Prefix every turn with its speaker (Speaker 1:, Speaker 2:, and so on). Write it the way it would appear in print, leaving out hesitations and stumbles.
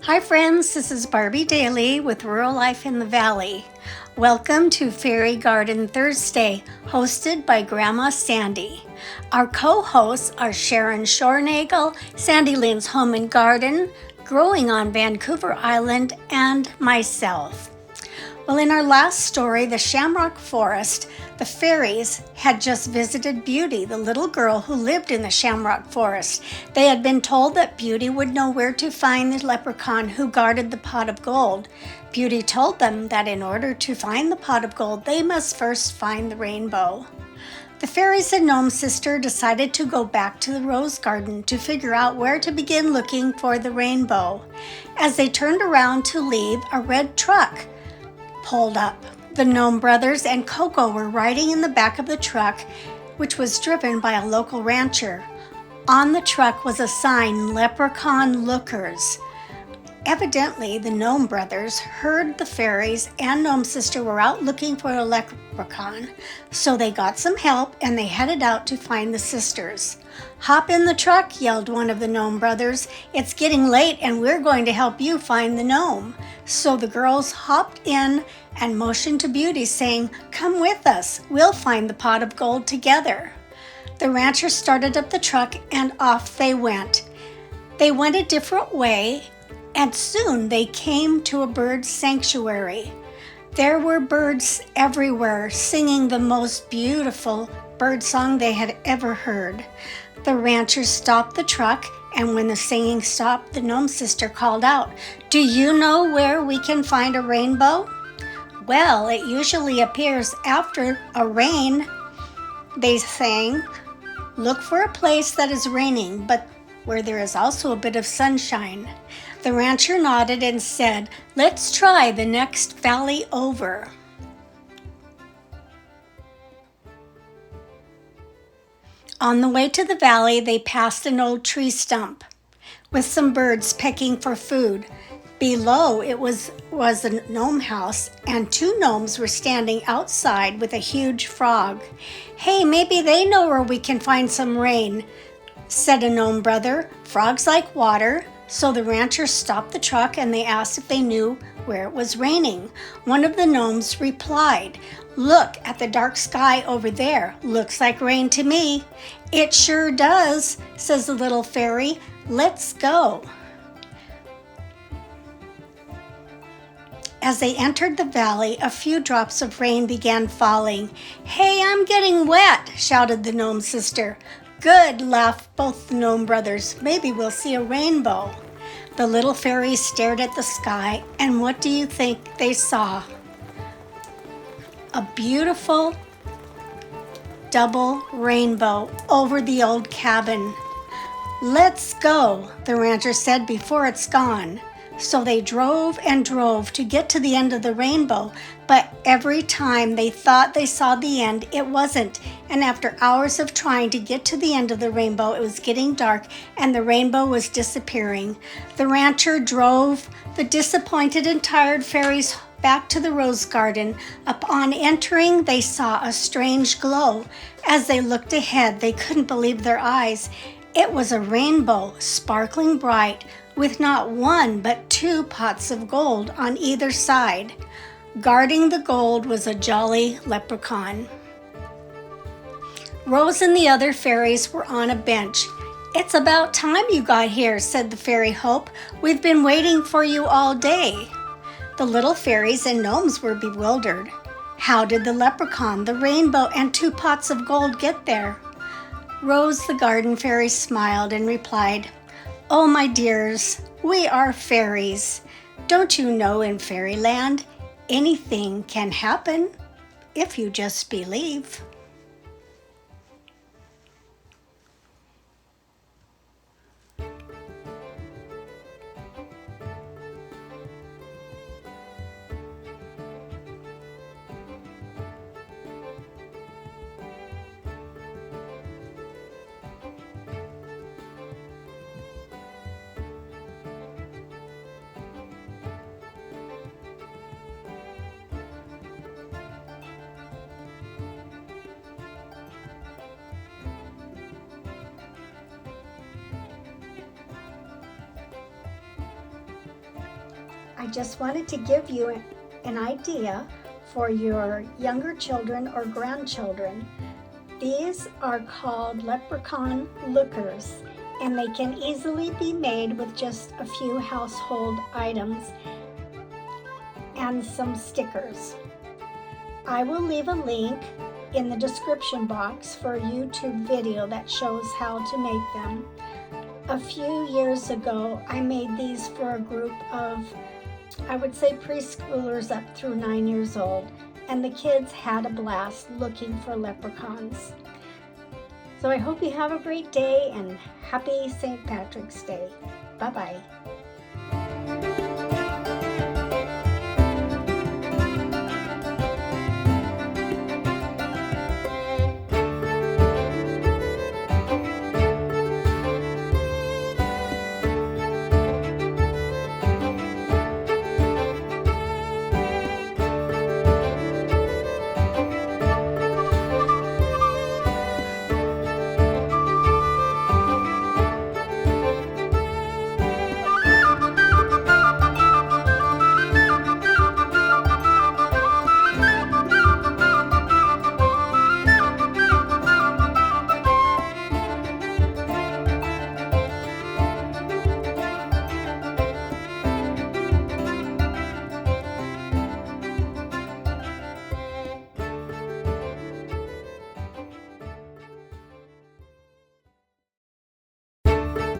Speaker 1: Hi friends, this is Barbie Daly with Rural Life in the Valley. Welcome to Fairy Garden Thursday, hosted by Grandma Sandy. Our co-hosts are Sharon Shorenagel, Sandy Lynn's Home and Garden, growing on Vancouver Island, and myself. Well, in our last story, the Shamrock Forest, the fairies had just visited Beauty, the little girl who lived in the Shamrock Forest. They had been told that Beauty would know where to find the leprechaun who guarded the pot of gold. Beauty told them that in order to find the pot of gold, they must first find the rainbow. The fairies and Gnome Sister decided to go back to the rose garden to figure out where to begin looking for the rainbow. As they turned around to leave, a red truck pulled up. The Gnome Brothers and Coco were riding in the back of the truck, which was driven by a local rancher. On the truck was a sign, Leprechaun Lookers. Evidently, the Gnome Brothers heard the fairies and Gnome Sister were out looking for a leprechaun, so they got some help and they headed out to find the sisters. "Hop in the truck," yelled one of the Gnome Brothers. "It's getting late and we're going to help you find the gnome." So the girls hopped in and motioned to Beauty, saying, "Come with us, we'll find the pot of gold together." The rancher started up the truck and off they went. They went a different way, and soon they came to a bird sanctuary. There were birds everywhere singing the most beautiful bird song they had ever heard. The ranchers stopped the truck, and when the singing stopped, the Gnome Sister called out, "Do you know where we can find a rainbow?" "Well, it usually appears after a rain," they sang. "Look for a place that is raining, but where there is also a bit of sunshine." The rancher nodded and said, "Let's try the next valley over." On the way to the valley, they passed an old tree stump with some birds pecking for food. Below it was a gnome house, and two gnomes were standing outside with a huge frog. "Hey, maybe they know where we can find some rain," said a gnome brother. "Frogs like water." So the rancher stopped the truck and they asked if they knew where it was raining. One of the gnomes replied, "Look at the dark sky over there. Looks like rain to me." "It sure does," says the little fairy. "Let's go." As they entered the valley, a few drops of rain began falling. "Hey, I'm getting wet," shouted the Gnome Sister. "Good," laughed both the Gnome Brothers. "Maybe we'll see a rainbow." The little fairies stared at the sky, and what do you think they saw? A beautiful double rainbow over the old cabin. "Let's go," the rancher said, "before it's gone." So they drove and drove to get to the end of the rainbow, but every time they thought they saw the end, it wasn't. And after hours of trying to get to the end of the rainbow, it was getting dark and the rainbow was disappearing. The rancher drove the disappointed and tired fairies back to the rose garden. Upon entering, they saw a strange glow. As they looked ahead, they couldn't believe their eyes. It was a rainbow, sparkling bright, with not one but two pots of gold on either side. Guarding the gold was a jolly leprechaun. Rose and the other fairies were on a bench. "It's about time you got here," said the fairy Hope. "We've been waiting for you all day." The little fairies and gnomes were bewildered. How did the leprechaun, the rainbow, and two pots of gold get there? Rose the garden fairy smiled and replied, "Oh, my dears, we are fairies. Don't you know in fairyland, anything can happen if you just believe." I just wanted to give you an idea for your younger children or grandchildren. These are called Leprechaun lookers, and they can easily be made with just a few household items and some stickers. I will leave a link in the description box for a YouTube video that shows how to make them. A few years ago, I made these for a group of, I would say, preschoolers up through 9 years old, and the kids had a blast looking for leprechauns. So I hope you have a great day and happy St. Patrick's Day. Bye-bye.